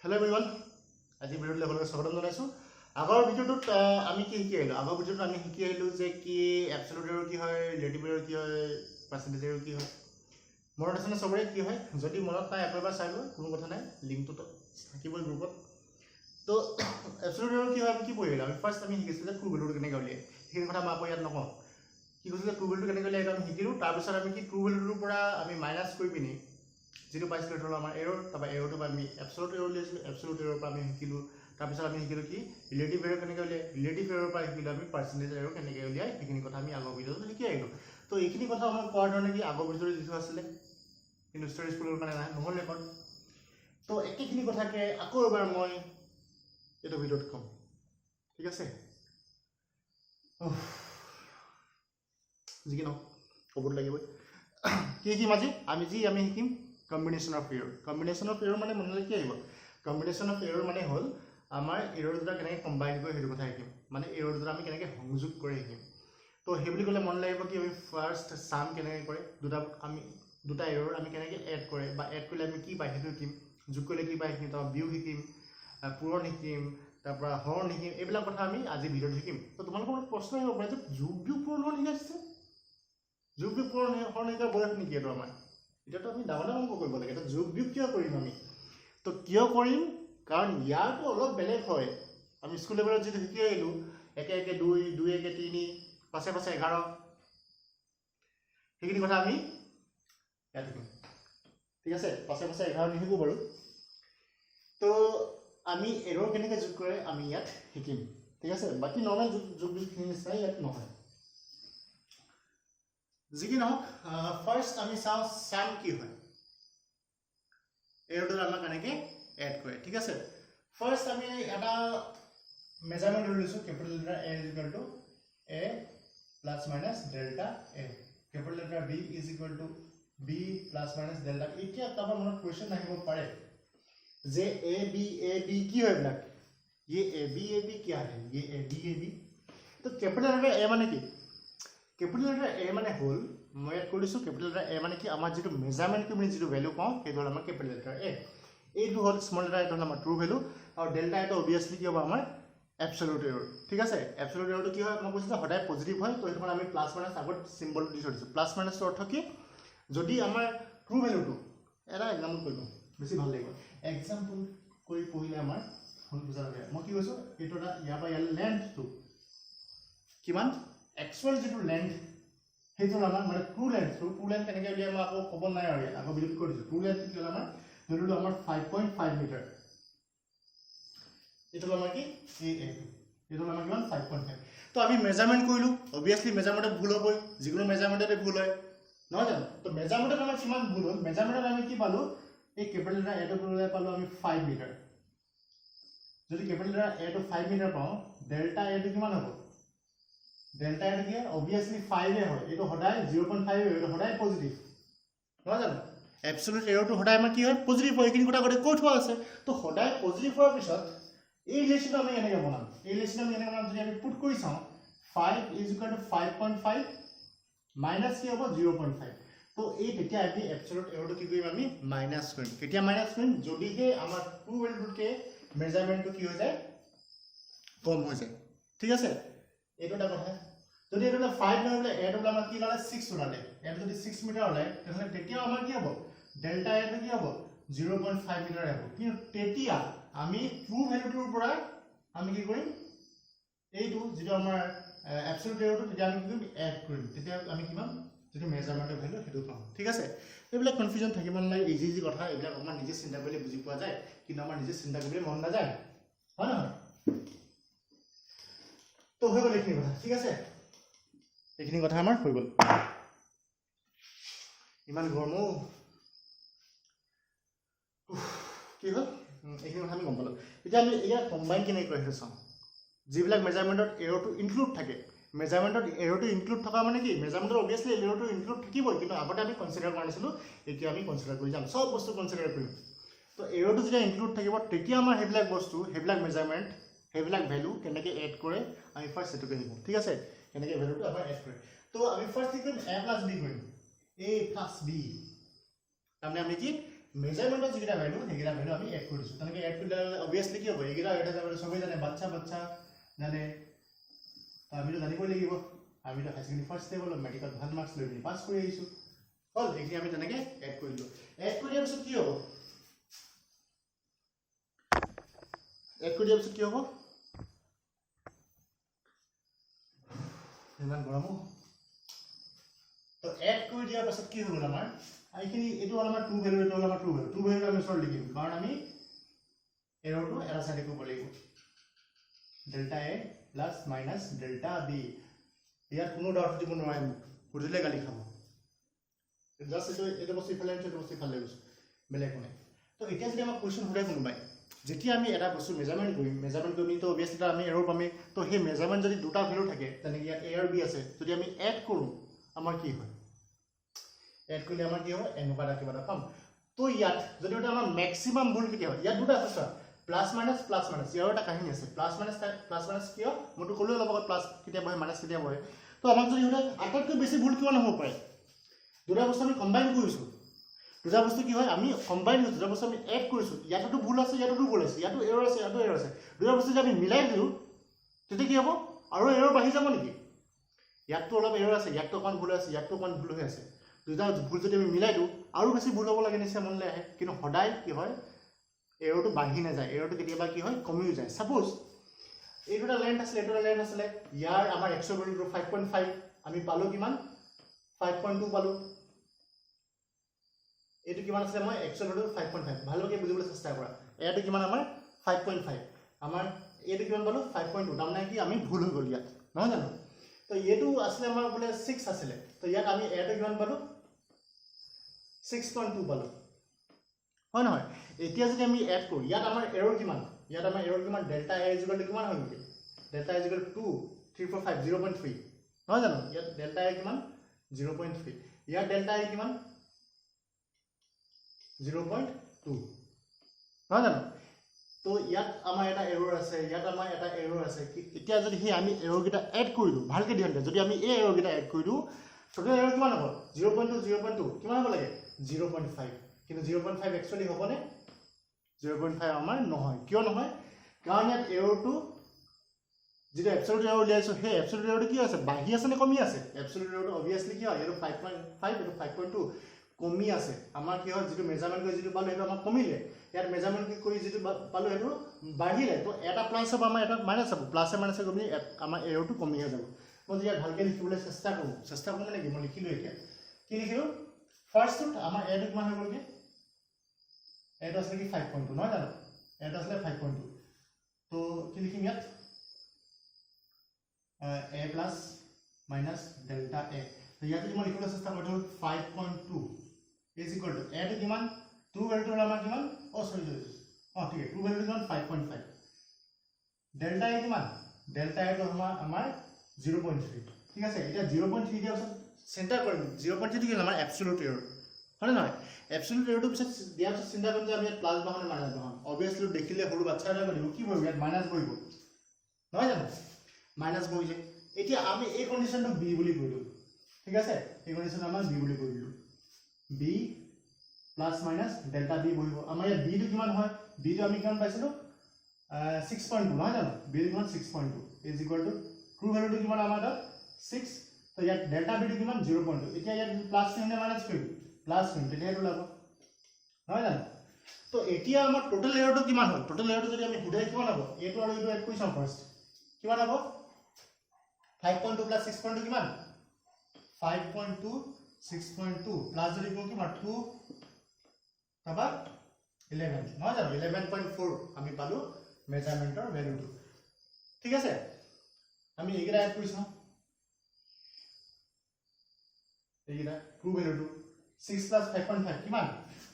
Hello everyone. আজি ভিডিঅ'টো আপোনালোকক স্বাগতম জনাইছো। আগৰ ভিডিঅ'টোত আমি কি শিকি আহিলো? আগৰ ভিডিঅ'টোত আমি শিকি আহিলো যে কি এবসলিউট এৰৰ কি হয়, ৰিলেটিভ এৰৰ কি হয়, পাৰ্চেন্টেজ এৰৰ কি হয়। মনত আছে নে সবৰে কি হয়? যদি মনত নাই একবাৰ চাই লও, কোনো কথা নাই, লিংকটো থাকিবই গ্ৰুপত। তো এবসলিউট এৰৰ কি হয় আমি কি পঢ়িলো? আমি ফাৰ্স্ট আমি শিকিছিলো ট্ৰু ভ্যালুটো কেনেকৈ উলিয়ায়। সেই কথা মই আপোনাক ইয়াত নকওঁ। কি কৈছিলে ট্ৰু ভ্যালুটো কেনেকৈ উলিয়ায় আমি শিকিলো। তাৰ পিছত আমি কি ট্ৰু ভ্যালুটোৰ পৰা আমি মাইনাস কৰি পিনি যেটো পাইছিলো এটা আমাৰ এৰৰ, তাৰপৰা এৰৰটো আমি এবসলিউট এৰৰ উলিয়াইছিলো, এবসলিউট এৰৰ পৰা আমি শিকিলো। তাৰপিছত আমি শিকিলো কি ৰিলেটিভ এৰৰ কেনেকৈ উলিয়ায়, ৰিলেটিভ এৰৰ পৰা শিকিলো আমি পাৰ্চেন্টেজ এৰৰ কেনেকৈ উলিয়ায়। এইখিনি কথা আমি আগৰ ভিডিঅ'ত শিকি আহিলো। তো এইখিনি কথা মই কোৱাৰ ধৰণে কি আগৰ ভিডিঅ'ত যিটো আছিলে কিন্তু ষ্টৰী স্কুলৰ কাৰণে নহ'ল ৰেকৰ্ড। তো একেখিনি কথাকে আকৌ এবাৰ মই এইটো ভিডিঅ'ত ক'ম, ঠিক আছে? যি কি নহওক ক'বতো লাগিবই। কি শিকিম আজি? আমি শিকিম combination of error. Combination of error মানে মনলৈ কি আহিব? কম্বিনেশ্যন অফ এৰৰ মানে হ'ল আমাৰ এৰৰ দুটা কেনেকৈ কম্বাইন কৰি সেইটো কথা শিকিম। মানে এৰৰ দুটা আমি কেনেকৈ সংযোগ কৰি শিকিম। তো সেই বুলি ক'লে মন লাগিব কি আমি ফাৰ্ষ্ট চাম কেনেকৈ কৰে, দুটা এৰৰ আমি কেনেকৈ এড কৰে বা এড কৰিলে আমি কি পাই সেইটো শিকিম, যোগ কৰিলে কি পাই শিকিম, তাৰপৰা বিয়োগ শিকিম, পূৰণ শিকিম, তাৰপৰা হৰণ শিকিম। এইবিলাক কথা আমি আজি ভিডিঅ'ত শিকিম। তো তোমালোকৰ প্ৰশ্ন আহিব পাৰে যে যোগ বিয়োগ পূৰণ হৰণ শিকাইছে, যোগ বিয়োগ পূৰণ হৰণ শিকাৰ বয়স নেকি এইটো আমাৰ? এতিয়াতো আমি ডাঙৰ ডাঙৰ অংক কৰিব লাগে। এটা যোগ বিয়োগ কিয় কৰিম আমি? তো কিয় কৰিম? কাৰণ ইয়াৰটো অলপ বেলেগ হয়। আমি স্কুল লেভেলত যিটো শিকি আহিলো 1 1 2 2 1 3 5 5 11 সেইখিনি কথা আমি ইয়াত শিকিম, ঠিক আছে? 5 5 11 নিশিকো বাৰু। তো আমি এৰৰ কেনেকৈ যোগ কৰে আমি ইয়াত শিকিম, ঠিক আছে? বাকী নৰ্মেল যোগ বিয়োগখিনি নিচিনাই ইয়াত নহয়। যি কি নহওক ফাৰ্ষ্ট আমি চাম কি হয় এৰৰটো আমাক কেনেকৈ এড কৰে, ঠিক আছে? ফাৰ্ষ্ট আমি এটা মেজাৰমেণ্ট লৈ লৈছোঁ capital letter A is equal to a plus minus delta a, capital letter B is equal to b plus minus delta. এতিয়া তাৰপৰা মনত কুৱেশ্যন আহিব পাৰে যে ए बी কি হয় এইবিলাক? ये ए बी क्या है? ये ए बी। तो कैपिटल लेटर ए माने কি? कैपिटल लेटर ए माने होल মই ইয়াত কৈ দিছোঁ कैपिटल लेटर ए মানে কি আমাৰ যিটো মেজাৰমেণ্ট কৰি আমি যিটো ভ্যালু পাওঁ সেইটো হ'ল আমাৰ कैपिटल लेटर ए। এইটো হ'ল স্মল লেটাৰ, এইটো হ'ল আমাৰ ট্ৰু ভ্যালু, আৰু ডেল্টা এটা অবভিয়াছলি কি হ'ব আমাৰ এবসলিউট এৰৰ, ঠিক আছে? এবসলিউট এৰৰটো কি হয় মই কৈছোঁ যে সদায় পজিটিভ হয়। তো সেইটো আমি প্লাছ মাইনাছ আগত চিম্বলটো দি থৈ দিছোঁ। প্লাছ মাইনাছৰ অৰ্থ কি? যদি আমাৰ ট্ৰু ভ্যালুটো এটা এক্সাম্পল কৰি লওঁ, বেছি ভাল লাগিব। এক্সাম্পল কৰি পঢ়িলে আমাৰ ফোন বুজা লাগে। মই কি কৈছোঁ এইটো এটা ইয়াৰ পৰা ইয়াৰ লেন্থটো কিমান, এক্সুৱেল যিটো লেন্থ সেইটো হ'ল আমাৰ মানে ট্ৰু লেন্থ কেনেকৈ উলিয়াই মই আকৌ ক'ব নাই আৰু আকৌ ভিডিঅ'ত কৈ দিছোঁ। ট্ৰু লেন্থ কি হ'ল আমাৰ ধৰি ললোঁ আমাৰ 5.5 মিটাৰ। এইটো হ'ল আমাৰ কি এইটো হ'ল আমাৰ কিমান 5.5। তো আমি মেজাৰমেণ্ট কৰিলোঁ, অবভিয়াছলি মেজাৰমেণ্টত ভুল হ'বই, যিকোনো মেজাৰমেণ্টতে ভুল হয় নহয় জানো? তো মেজাৰমেণ্টত আমাৰ কিমান ভুল হ'ল? মেজাৰমেণ্টত আমি কি পালোঁ এই কেপিটেল লেটাৰ এটো পালোঁ আমি 5 মিটাৰ। যদি কেপিটেল লেটাৰ এটো 5 মিটাৰ পাওঁ, ডেল্টা এটো কিমান হ'ব? ডেল্টা এটো কি অবভিয়াছলি 5 হয়। এইটো সদায় 0.5 হয়, এইটো সদায় পজিটিভ নহয় জানো? এবসলিউট এৰৰটো সদায় আমাৰ কি হয় পজিটিভ হয়। এইখিনি কথা কৈ থোৱা আছে। তো সদায় পজিটিভ হোৱাৰ পিছত এই ৰিলেশ্যনটো আমি এনেকৈ বনাম। এই ৰিলেশ্যনটো আমি এনেকৈ বনাম যদি আমি পুট কৰি চাওঁ 5 ইজ ইকুৱেল টু 5.5 মাইনাছ কি হ'ব 0.5। তো এই তেতিয়া আমি এবসলিউট এৰৰটো কি কৰিম আমি মাইনাছ কৰিম। কেতিয়া মাইনাছ কৰিম? যদিহে আমাৰ ট্ৰু ভ্যালুটোতকৈ মেজাৰমেণ্টটো কি হৈ যায় কম হৈ যায়, ঠিক আছে? এইটো এটা কথা। যদি এইটো 5 নহয় বোলে এটো বোলে আমাৰ কি ওলালে 6 ওলালে, এটো যদি 6 মিটাৰ ওলায় তেনেহ'লে তেতিয়াও আমাৰ কি হ'ব ডেল্টা এটো কি হ'ব 0.5 মিটাৰ হ'ব। কিন্তু তেতিয়া আমি ট্ৰু ভ্যালুটোৰ পৰা আমি কি কৰিম এইটো যিটো আমাৰ এবসলিউট এৰৰটো তেতিয়া আমি কি কৰিম এড কৰিম। তেতিয়া আমি কিমান যিটো মেজাৰমেণ্টৰ ভ্যালু সেইটো পাম, ঠিক আছে? এইবিলাক কনফিউজন থাকিব নালাগে। ইজি কথা এইবিলাক আমাৰ নিজে চিন্তা কৰিলে বুজি পোৱা যায়, কিন্তু আমাৰ নিজে চিন্তা কৰিবলৈ মন নাযায়, হয় নহয়? তো হৈ গ'ল এইখিনি কথা, ঠিক আছে? এইখিনি কথা আমাৰ হৈ গ'ল। ইমান গৰমো কি হ'ল এইখিনি কথা আমি গম পালোঁ। এতিয়া আমি ইয়াত কম্বাইন কেনেকৈ কৰে সেইটো চাওঁ। যিবিলাক মেজাৰমেণ্টত এৰৰটো ইনক্লুড থাকে, মেজাৰমেণ্টত এৰৰটো ইনক্লুড থকা মানে কি মেজাৰমেণ্টত অবভিয়াছলি এৰৰটো ইনক্লুড থাকিবই, কিন্তু আগতে আমি কনচিডাৰ কৰা নাছিলোঁ, এতিয়া আমি কনচিডাৰ কৰি যাম, চব বস্তু কনচিডাৰ কৰিম। তো এৰৰটো যেতিয়া ইনক্লুড থাকিব তেতিয়া আমাৰ সেইবিলাক বস্তু, সেইবিলাক মেজাৰমেণ্ট, সেইবিলাক ভ্যালু কেনেকৈ এড কৰে আমি ফাৰ্ষ্ট সেইটোকে শিকিম, ঠিক আছে? কেনেকৈ ভ্যালুটো আমাৰ এড কৰে। তো আমি ফাৰ্ষ্ট কি কৰিম a প্লাছ বি কৰিম, a প্লাছ বি। তাৰমানে আমি কি মেজাৰমেণ্টৰ যিকেইটা ভেলু সেইকেইটা ভেলু আমি এড কৰি দিছোঁ তেনেকৈ এড কৰিলে অবভিয়াছলি কি হ'ব এইকেইটা এটা যাব চবেই জানে বাচ্চা জানে আমিতো জানিবই লাগিব আমিতো হাই ছেকেণ্ডেৰী ফাৰ্ষ্ট লেভেলত মেট্ৰিকত ভাল মাৰ্কছ লৈ পিনি পাছ কৰি আহিছোঁ হ'ল এইখিনি আমি তেনেকৈ এড কৰি দিলোঁ এড কৰি দিয়াৰ পিছত কি হ'ব ইমান গৰম তো এড কৰি দিয়াৰ পাছত কি হ'ল আমাৰ এইখিনি এইটো হ'ল আমাৰ টু ভেলু এইটো হ'ল আমাৰ টু ভেলু আমি ওচৰত লিখিম কাৰণ আমি এৰৰটো এটা চাইডে কৰিব লাগিব delta a plus minus delta b ইয়াত কোনো ডাউট দিব নোৱাৰিম সুধিলে গালি খাব জাষ্ট এইটো বস্তু ইফালে আনিছোঁ এইটো বস্তু ইফালে গৈছোঁ বেলেগ নাই তো এতিয়া যদি আমাক কুৱেশ্যন সোধে কোনোবাই যেতিয়া আমি এটা বস্তু মেজাৰমেণ্ট কৰিম তো অবভিয়াছলি আমি এৰৰ পামেই তো সেই মেজাৰমেণ্ট যদি দুটা ভেলু থাকে তেনেকৈ ইয়াত এ আৰু বি আছে যদি আমি এড কৰোঁ আমাৰ কি হয় এড কৰিলে আমাৰ কি হ'ব এনেকুৱা এটা কিবা এটা পাম তো ইয়াত যদি এটা আমাৰ মেক্সিমাম ভুল কেতিয়া হয় ইয়াত দুটা আছে প্লাছ মাইনাছ ইয়াৰ এটা কাহিনী আছে প্লাছ মাইনাছ কিয় মইতো ক'লোৱে অলপ আগত প্লাছ কেতিয়া বহে মাইনাছ কেতিয়া বহে তো আমাক যদি সোধে আটাইতকৈ বেছি ভুল কিয় নহ'ব পাৰে দুটা বস্তু আমি কম্বাইন কৰিছোঁ দুটা বস্তু কি হয় আমি কম্বাইন কৰিছোঁ দুটা বস্তু আমি এড কৰিছোঁ ইয়াতোতো ভুল আছে ইয়াতোতো ভুল আছে ইয়াতো এৰৰ আছে ইয়াতো এৰৰ আছে দুটা বস্তু যদি আমি মিলাই দিওঁ তেতিয়া কি হ'ব আৰু এৰৰ বাঢ়ি যাব নেকি ইয়াততো অলপ এৰৰ আছে ইয়াততো অকণ ভুল আছে ইয়াততো অকণ ভুল হৈ আছে দুটা ভুল যদি আমি মিলাই দিওঁ আৰু বেছি ভুল হ'ব লাগে নিশ্চয় মনলৈ আহে কিন্তু সদায় কি হয় এৰৰটো বাঢ়ি নাযায় এৰৰটো কেতিয়াবা কি হয় কমিও যায় ছাপ'জ এইটো এটা লেন্থ আছিলে এইটো এটা লেন্থ আছিলে ইয়াৰ আমাৰ এক্সৰ ভেলুটো 5.5 আমি পালোঁ কিমান 5.2 পালোঁ এইটো কিমান আছে মই এক্সৰ ভেলুটো 5.5 ভালকৈ বুজিবলৈ চেষ্টা কৰা এইটো কিমান আমাৰ 5.5 আমাৰ এইটো কিমান পালোঁ 5.2 তাৰমানে কি আমি ভুল হৈ গ'ল ইয়াত নহয় জানো তো এইটো আছিলে আমাৰ বোলে 6 আছিলে তো ইয়াত আমি এইটো কিমান পালোঁ 6.2 পালোঁ হয় নহয় এতিয়া যদি আমি এড কৰোঁ ইয়াত আমাৰ এৰৰ কিমান ডেল্টা এ ইকুৱেল টু কিমান হৈ গ'ল ডেল্টা এ ইকুৱেল টু 2 3 4 5 0.3 নহয় জানো ইয়াত ডেল্টা এ কিমান 0.3 ইয়াত ডেল্টা এ কিমান 0.2 নহয় জানো তো ইয়াত আমাৰ এটা এৰৰ আছে ইয়াত আমাৰ এটা এৰৰ আছে এতিয়া যদি সেই আমি এৰৰকেইটা এড কৰি দিওঁ ভালকৈ ধ্যান দিয়া যদি আমি এই এৰৰকেইটা এড কৰি দিওঁ টোটেল এৰৰ কিমান হ'ব 0.2 কিমান হ'ব লাগে 0.5 কিন্তু 0.5 একচুৱেলি হ'বনে 0.5 আমাৰ নহয় কিয় নহয় কাৰণ ইয়াত এৰৰটো যেটা এবসলিউট এরর উলিয়াইছো হে এবসলিউট এররটো কি আছে বাহি আছে নে কমি আছে এবসলিউট এররটো অবিয়াসলি কি হয় এটো 5.5 এটো 5.2 কমি আছে আমাৰ কি হয় যেটো মেজাৰমেন্ট কৰি যেটো পালো এটো আমাৰ কমিলে ইয়াৰ মেজাৰমেন্ট কৰি যেটো পালো এটো বাহিলে তো এটা প্লাস হ'ব আমাৰ এটা মাইনাস হ'ব প্লাস মাইনাস কমি আমাৰ এৰৰটো কমি হৈ যাব মই ইয়াত ভালকৈ লিখিবলৈ চেষ্টা কৰোঁ মানে কি মই লিখিলো এতিয়া কি লিখিলো ফাৰ্স্ট আমাৰ এটো কিমান হৈ গ'ল কি এটো আছে কি 5.2 নহয় জানো এটো আছে 5.2 তো কি লিখিম ইয়াত a plus minus delta a तो यहाँ पे जो मैं लिखूँगा सिस्टम में 5.2 is equal to a तो किमान 2 वैल्यू वाला हमारा किमान सॉरी ठीक है 2 वैल्यू किमान 5.5 डेल्टा a किमान डेल्टा a तो हमारा 0.3 ठीक है सर इधर 0.3 दिया उसे सेंटर कर 0.3 तो क्या हमारा एब्सोल्यूट एरर है ना एब्सोल्यूट एरर तो पिछले दिया उसे सेंटर कर दिया हमें प्लस बाहर माइनस बाहर ऑब्वियसली देखिए ले हुड़ बच्चा ना करियो की बोल गया माइनस बोल गो ना जानो माइनास বহিলে এতিয়া আমি এই কন্ডিশনটো বি বুলি কইলো ঠিক আছে এই কন্ডিশন আমাৰ বি বুলি কইলো b plus minus delta b বহিব আমাৰ ইয়াত বি টো কিমান হয় বি টো আমি কিমান পাইছিলো 6.2 নহয় জানো বি টো কিমান 6.2 ইজ ইকুৱেল টু ট্ৰু ভ্যালুটো কিমান আমাৰ তাত 6 তো ইয়াত ডেল্টা বি টো কিমান 0.2 এতিয়া ইয়াত প্লাস চিহ্ন মাইনাস কৰিম প্লাস চিহ্ন তেতিয়া এটো লাভ নহয় জানো তো এতিয়া আমাৰ টোটাল এৰৰটো কিমান হ'ল টোটাল এৰৰটো যদি আমি হুদাই কিমান হ'ব এটো আৰু এটো এড কৰি চাম ফাৰ্স্ট কিমান হ'ব 5.2 plus 6.2 কিমান 5.2 6.2 প্লাস যদি কোন কিমান 2 তবা 11 নহয় জানো 11.4 আমি পালো মেজাৰমেন্টৰ ভ্যালুটো ঠিক আছে আমি এইগিৰা এড কৰিছো এইগিৰা ট্ৰু ভ্যালুটো 6 plus 5.5 কিমান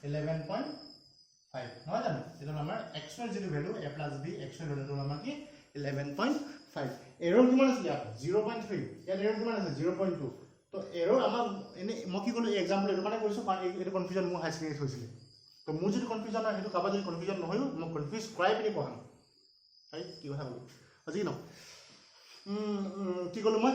11.5 নহয় জানো এটা আমাৰ এক্সুৱেল যেটো value a plus b actual ভ্যালুটো আমাৰ কি 11.5 এরর কিমান আছে ইয়াত 0.3 ইয়াত এরর কিমান আছে 0.2 তো এরর আমাৰ এনে মই কি কলো এক্সাম্পল এটো মানে কৈছো কাৰণ এটো কনফিউজন মোৰ হাই সেকেন্ডাৰী হৈছিল তো মোৰ যদি কনফিউজন হয় হেতু কাবা যদি কনফিউজন নহয়ও মই কনফিউজ কৰাই পিনি পঢ়াম হাই কি কথা বলো আজি ন কি কলো মই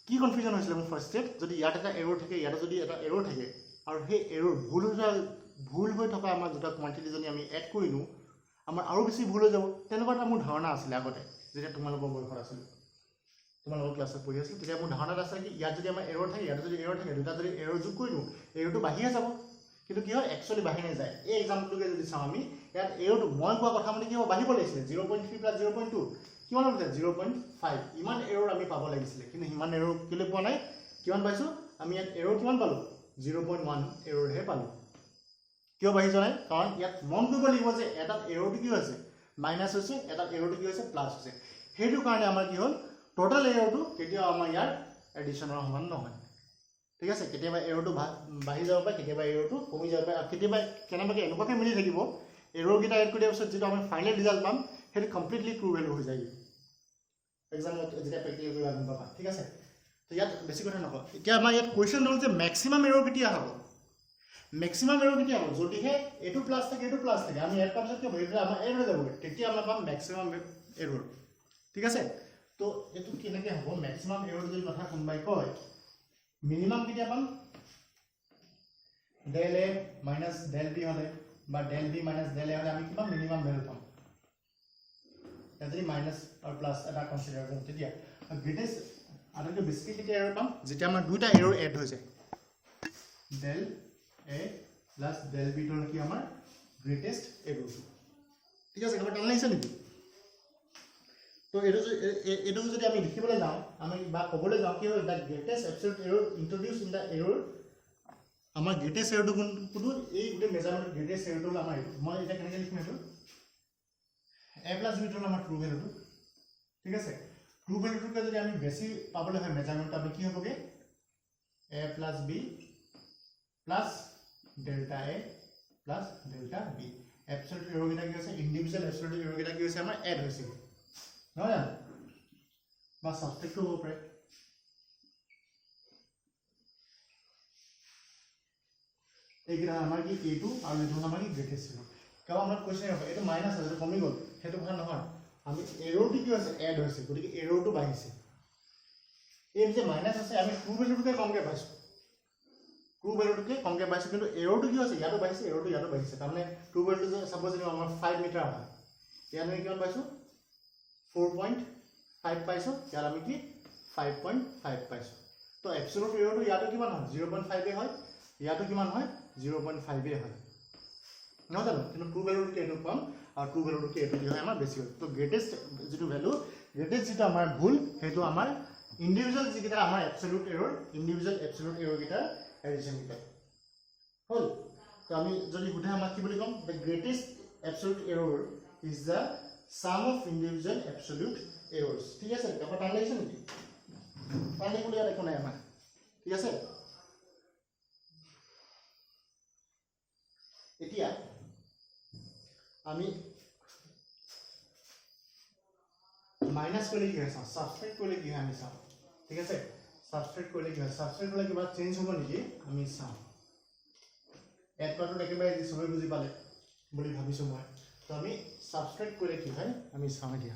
কি কনফিউজন হৈছিল মোৰ ফাৰ্স্ট স্টেপ যদি ইয়াত এটা এৰৰ থাকে ইয়াত যদি এটা এৰৰ থাকে আৰু সেই এৰৰ ভুল হৈ ভুল হৈ থকা আমাৰ দুটা কোৱান্টিটিজনী আমি এড কৰিলোঁ আমাৰ আৰু বেছি ভুল হৈ যাব তেনেকুৱা এটা মোৰ ধাৰণা আছিলে আগতে যেতিয়া তোমালোকৰ বয়সত আছিলোঁ তোমালোকৰ ক্লাছত পঢ়ি আছিলোঁ তেতিয়া মোৰ ধাৰণাত আছে কি ইয়াত যদি আমাৰ এৰৰ থাকে ইয়াত যদি এৰৰ থাকে দুটা যদি এৰৰ যোগ কৰি দিওঁ এৰৰটো বাঢ়িয়ে যাব কিন্তু কি হয় একচুৱেলি বাঢ়ি নাযায় এই এক্সাম্পলটোকে যদি চাওঁ আমি ইয়াত এৰৰটো মই কোৱা কথা মানে কি হ'ব বাঢ়িব লাগিছিলে 0.3 প্লাছ 0.2 কিমান হ'ব 0.5 ইমান এৰৰ আমি পাব লাগিছিলে কিন্তু ইমান এৰৰ কেলৈ পোৱা নাই কিমান পাইছোঁ আমি ইয়াত এৰৰ কিমান পালোঁ 0.1 এৰৰহে পালোঁ কিয় বাঢ়ি যোৱা নাই কাৰণ ইয়াত মন কৰিব লাগিব যে এটাত এৰৰটো কি হৈছে মাইনাছ হৈছে এটাত এৰৰটো কি হৈছে প্লাছ হৈছে সেইটো কাৰণে আমাৰ কি হ'ল টোটাল এৰৰটো কেতিয়াও আমাৰ ইয়াৰ এডিশ্যনৰ সমান নহয় ঠিক আছে কেতিয়াবা এৰৰটো বাঢ়ি যাব পাৰে কেতিয়াবা এৰৰটো কমি যাব পাৰে আৰু কেতিয়াবা কেনেবাকৈ এনেকুৱাকৈ মিলি থাকিব এৰৰকেইটা এড কৰি দিয়াৰ পিছত যিটো আমি ফাইনেল ৰিজাল্ট পাম সেইটো কমপ্লিটলি ট্ৰু ভেলু হৈ যায় এক্সামত যেতিয়া প্ৰেক্টিকেল কৰিব গম পাবা ঠিক আছে তো ইয়াত বেছি কথা নকওঁ এতিয়া আমাৰ ইয়াত কুৱেশ্যন হ'ল যে মেক্সিমাম এৰৰ কেতিয়া হ'ব মেক্সিমাম এৰৰ কেতিয়া হ'ব যদিহে এইটো প্লাছ থাকে এইটো প্লাছ থাকে আমি এড কৰাৰ পিছত কি হ'ব এইটো আমাৰ এড হৈ যাবগৈ তেতিয়া আমাৰ পাম মেক্সিমাম এৰৰ ঠিক আছে তো এইটো কেনেকৈ হ'ব মেক্সিমাম এৰৰ যদি কথা কোনোবাই কয় মিনিমাম কেতিয়া পাম ডেল এ মাইনাছ ডেল বি হ'লে বা ডেল বি মাইনাছ ডেল এ হ'লে আমি কিমান মিনিমাম ভেলু পাম যদি মাইনাছ আৰু প্লাছ এটা কনচিডাৰ কৰোঁ তেতিয়া গ্ৰেটেষ্ট আটাইতকৈ বেছিকৈ কেতিয়া এৰৰ পাম যেতিয়া আমাৰ দুটা এৰৰ এড হৈ যায় Dell A plus Dell B টো কি আমাৰ গ্ৰেটেষ্ট এৰৰ ঠিক আছে একেবাৰে টান লাগিছে নেকি তো এইটো যদি আমি লিখিবলৈ যাওঁ আমি বা ক'বলৈ যাওঁ কি হয় the greatest absolute error introduce in the error আমাৰ গ্ৰেটেষ্ট এৰৰটো কোনটো এই গোটেই মেজাৰমেণ্টৰ গ্ৰেটেষ্ট এৰৰটো হ'ল আমাৰ মই এতিয়া কেনেকৈ লিখিম এইটো এ প্লাছ বি টো আমাৰ ট্ৰু ভেলুটো ঠিক আছে ট্ৰু ভেলুটোকে যদি আমি বেছি পাবলৈ হয় মেজাৰমেণ্টটো আমি কি হ'বগৈ a plus b plus delta a plus delta b absolute এৰৰকেইটা কি হৈছে ইণ্ডিভিজুৱেল এবছলিউট এৰৰকেইটা কি হৈছে আমাৰ এড হৈছে নহয় জানো বা ছাবষ্টেক্টটো হ'ব পাৰে এইকেইটা আমাৰ কি এইটো আৰু এইটো আমাৰ কি গ্ৰেটেষ্ট এৰৰ কাৰণ আমাৰ কুৱেশ্যন হ'ব এইটো মাইনাছ আছে কমি গ'ল সেইটো কথা নহয় আমি এৰৰটো কি হৈছে এড হৈছে গতিকে এৰৰটো বাঢ়িছে এই যে মাইনাছ আছে আমি ট্ৰু ভেলুটোকে কমকৈ পাইছোঁ ট্ৰু ভেলুটোকে কমকৈ পাইছোঁ কিন্তু এৰৰটো কি হৈছে ইয়াতো বাঢ়িছে এৰৰটো ইয়াতো বাঢ়িছে তাৰমানে ট্ৰু ভেলুটো যে চাপ'জ যদি আমাৰ 5 মিটাৰ হয় ইয়াত আমি কিমান পাইছোঁ 4.5 পাইছোঁ ইয়াত আমি কি 5.5 পাইছোঁ তো এবছলিউট এৰৰটো ইয়াতো কিমান হয় 0.5 হয় ইয়াতো কিমান হয় 0.5 হয় নহয় জানো কিন্তু ট্ৰু ভেলুটোকে এইটো পাম আৰু ট্ৰু ভেলুটোকে এইটো কি হয় আমাৰ বেছি হয় তো গ্ৰেটেষ্ট যিটো ভেলু গ্ৰেটেষ্ট যিটো আমাৰ ভুল সেইটো আমাৰ ইণ্ডিভিজুৱেল যিকেইটা আমাৰ এবছলিউট এৰৰ ইণ্ডিভিজুৱেল এবছলিউট এৰৰকেইটাৰ এডিশ্যনকেইটা হ'ল তো আমি যদি সোধে আমাক কি বুলি ক'ম the greatest absolute error is the sum of individual absolute errors ঠিক আছে এটা টান লাগিছে নেকি টান লাগিলে ইয়াত একো নাই আমাৰ ঠিক আছে এতিয়া আমি মাইনাছ কৰিলে কি হয় চাওঁ ছাবষ্ট্ৰেক্ট কৰিলে কি হয় আমি চাওঁ ঠিক আছে ছাবষ্ট্ৰেক্ট কৰিলে কি হয় ছাবষ্ট্ৰেক্ট কৰিলে কিবা চেঞ্জ হ'ব নেকি আমি চাওঁ এড কৰাটো একেবাৰে যি চবেই বুজি পালে বুলি ভাবিছোঁ মই তো আমি ছাবষ্ট্ৰেক্ট কৰিলে কি হয় আমি চাওঁ এতিয়া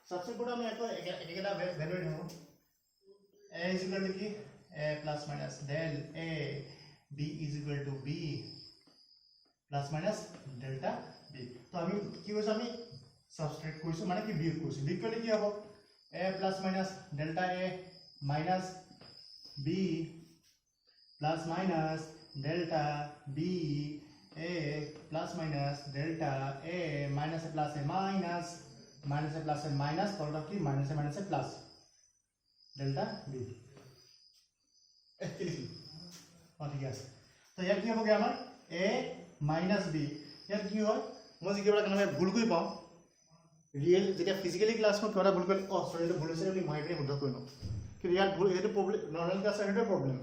ছাবষ্ট্ৰেক্ট কৰোঁতে আমি একেটা ভেলু দিওঁ এ ইজ ইকুৱেল টু কি a plus minus del a b is equal to b plus minus delta b তো আমি কি কৈছোঁ আমি ছাবষ্ট্ৰেক্ট কৰিছোঁ মানে কি বিয়োগ কৰিছোঁ বিয়োগ কৰিলে কি হ'ব a plus minus delta a minus b plus minus delta b a plus minus delta a minus a plus a minus minus a plus a minus তলত কি minus a minus a plus delta b কি লিখি ঠিক আছে তো ইয়াত কি হ'বগে আমাৰ a minus b ইয়াত কি হয় মই যিকেইটা কাৰণে ভুল কৰি পাওঁ ৰিয়েল যেতিয়া ফিজিকেলি ক্লাছ মই কিবা ভুল কৰি সৰি এইটো ভুল হৈছে বুলি মই এইখিনি শুদ্ধ কৰি লওঁ কিন্তু ইয়াত ভুল এইটো প্ৰব্লেম নৰ্মেল ক্লাছ সেইটোৱে প্ৰব্লেম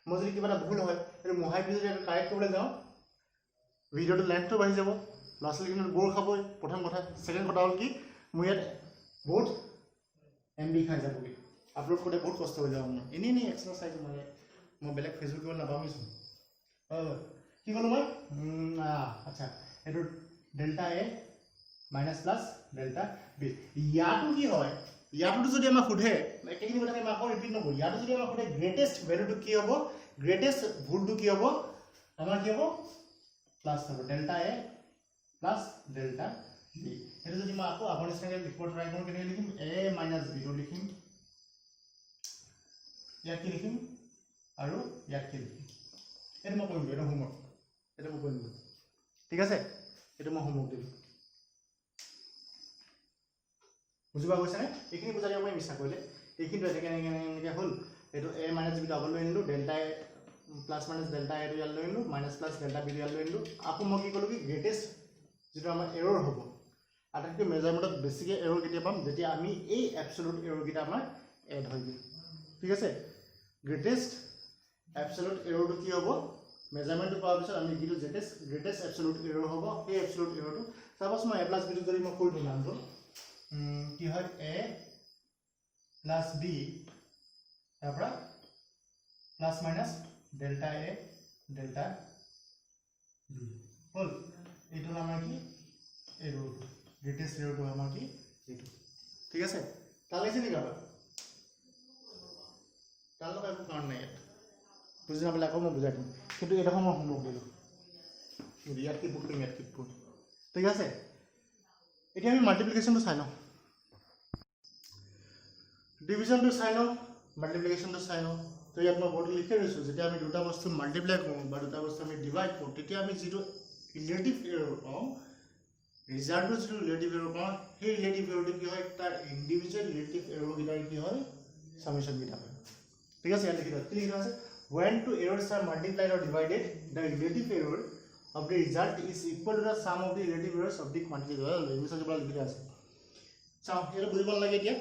মই যদি কিবা এটা ভুল হয় এইটো মহাই পিছত যদি কাৰেক্ট কৰিবলৈ যাওঁ ভিডিঅ'টো লেন্থটো বাঢ়ি যাব ল'ৰা ছোৱালীখিনি বৰ খাবই প্ৰথম কথা ছেকেণ্ড কথা হ'ল কি মোৰ ইয়াত বহুত MB খাই যাবগৈ আপলোড কৰোঁতে বহুত কষ্ট হৈ যাব মোৰ এনেই এক্সাৰচাইজ মানে মই বেলেগ ফেচবুক কৰিব নাপামিছোঁ কি ক'লোঁ মই আচ্ছা এইটো delta a minus plus delta b ইয়াতো কি হয় ইয়াতো যদি আমাক সোধে একেখিনি কথাকে মই আকৌ ৰিপিট নকৰোঁ ইয়াতো যদি আমাক সোধে গ্ৰেটেষ্ট ভেলুটো কি হ'ব গ্ৰেটেষ্ট ভুলটো কি হ'ব আমাৰ কি হ'ব প্লাস হ'ব delta a plus delta b এটা যদি মই আকৌ আগৰ নিচিনাকৈ লিখিব ট্ৰাই কৰোঁ কেনেকৈ লিখিম এ মাইনাছ বি টো লিখিম ইয়াত কি লিখিম আৰু ইয়াত কি লিখিম এইটো মই কৰিম এটা হোমৱৰ্ক এটা মই কৰিম ঠিক আছে এইটো মই হোমৱৰ্ক দিম বুজি পোৱা গৈছে নে এইখিনি বুজাই দিব পাৰিম ইচ্ছা কৰিলে এইখিনি এনেকৈ হ'ল এইটো এ মাইনাছ বি ডাবল লৈ আনিলোঁ delta a plus minus delta এটো ইয়াত লৈ আনিলোঁ মাইনাছ প্লাছ ডেল্টা বি ইয়াত লৈ আনিলোঁ আকৌ মই কি ক'লোঁ কি গ্ৰেটেষ্ট যেটো আমাৰ এৰৰ হ'ব আটাইতকৈ মেজাৰমেণ্টত বেছিকৈ এৰৰ কেতিয়া পাম যেতিয়া আমি এই এবছলুট এৰৰকেইটা আমাৰ এড হৈ গ'ল ঠিক আছে গ্ৰেটেষ্ট এবছলুট এৰৰটো কি হ'ব মেজাৰমেণ্টটো পোৱাৰ পিছত আমি যিটো গ্ৰেটেষ্ট এবছলুট এৰৰ হ'ব সেই এবছলুট এৰৰটো চাপ'জ মই এ প্লাছ বিটো যদি মই কৈ দিওঁ নামটো কি হয় এ প্লাছ বি তাৰপৰা plus minus delta a delta b হ'ল এইটো আমাৰ কি এৰৰটো গ্ৰেটেষ্ট এৰৰটো আমাৰ কি এইটো ঠিক আছে তাল লাগিছে নেকি কাৰোবাৰ তাল লগা একো কাৰণ নাই ইয়াত বুজি নাপালে আকৌ মই বুজাই দিম কিন্তু এটা মই হোমৱৰ্ক দিলোঁ ইয়াত কি বুক কৰিম ইয়াত কি বুক ঠিক আছে এতিয়া আমি মাল্টিপ্লিকেশ্যনটো চাই লওঁ ডিভিজনটো চাই লওঁ মাল্টিপ্লিকেশ্যনটো চাই লওঁ তো ইয়াত মই বৰ্ডত লিখি লৈছোঁ যেতিয়া আমি দুটা বস্তু মাল্টিপ্লাই কৰোঁ বা দুটা বস্তু আমি ডিভাইড কৰোঁ তেতিয়া আমি যিটো ৰিলেটিভ এৰৰ পাওঁ ৰিজাল্টটো যিটো ৰিলেটিভ এৰৰ পাওঁ সেই ৰিলেটিভ এৰৰটো কি হয় তাৰ ইণ্ডিভিজুৱেল ৰিলেটিভ এৰৰকেইটাৰ কি হয় চামেশ্যনকেইটা হয় ঠিক আছে ইয়াত লিখি দিয়ক কি লিখি আছে when two errors are multiplied or divided the relative error of the result is equal to the sum of the relative errors of the quantity ইংলিছত যিবিলাক লিখি আছে চাওঁ এইটো বুজিব নালাগে এতিয়া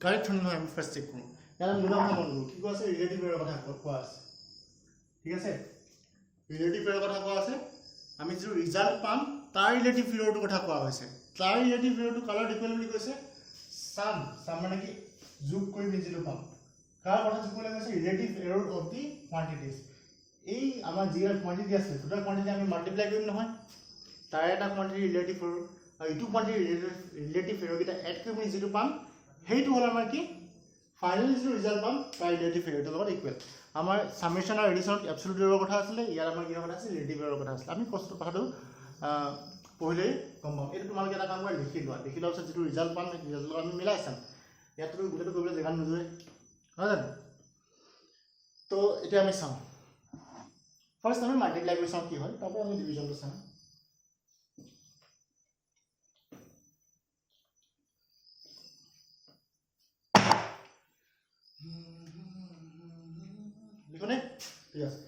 কাৰেক্ট হয় নহয় আমি ফাৰ্ষ্ট চেক কৰোঁ ইয়াত আমি দুটা কথা মন কৰোঁ কি কোৱা আছে ৰিলেটিভ এৰৰ কথা কোৱা আছে ঠিক আছে ৰিলেটিভ এৰৰ কথা কোৱা আছে আমি যিটো ৰিজাল্ট পাম তাৰ ৰিলেটিভ এৰৰটোৰ কথা কোৱা হৈছে তাৰ ৰিলেটিভ এৰৰটো কালাৰ ইকুৱেল বুলি কৈছে সাম মানে কি যোগ কৰি আমি যিটো পাম কাৰ কথা যোগলৈ কৈছে relative error of the quantities এই আমাৰ যিটো কোৱান্টিটি আছে দুটা কোৱান্টিটি আমি মাল্টিপ্লাই কৰিম নহয় তাৰ এটা কোৱান্টিটি ৰিলেটিভ এৰৰ আৰু ইটো কোৱান্টিটি ৰিলেটিভ এৰৰকেইটা এড কৰি আমি যিটো পাম সেইটো হ'ল আমাৰ কি ফাইনেল যিটো ৰিজাল্ট পাম তাৰ ৰিলেটিভ এৰৰটোৰ লগত ইকুৱেল আমাৰ সামেশ্যন আৰু এডিশ্যনত এবছলুট এৰৰৰ কথা আছিলে ইয়াত আমাৰ কি কথা আছে ৰিলেটিভ এৰৰৰ কথা আছিলে আমি কথাটো পঢ়িলেই গম পাম এইটো তোমালোকে এটা কাম কৰি লিখি লোৱাৰ পিছত যিটো ৰিজাল্ট পাম সেই ৰিজাল্টৰ আমি মিলাই চাম ইয়াত তুমি গোটেইটো কৰিবলৈ জেগা নোযোৰে নহয় জানো তো এতিয়া আমি চাওঁ ফাৰ্ষ্ট আমি মাল্টিপ্লাই কৰি চাওঁ কি হয় তাৰপৰা আমি ডিভিজনটো চাওঁ লিখোনে ঠিক আছে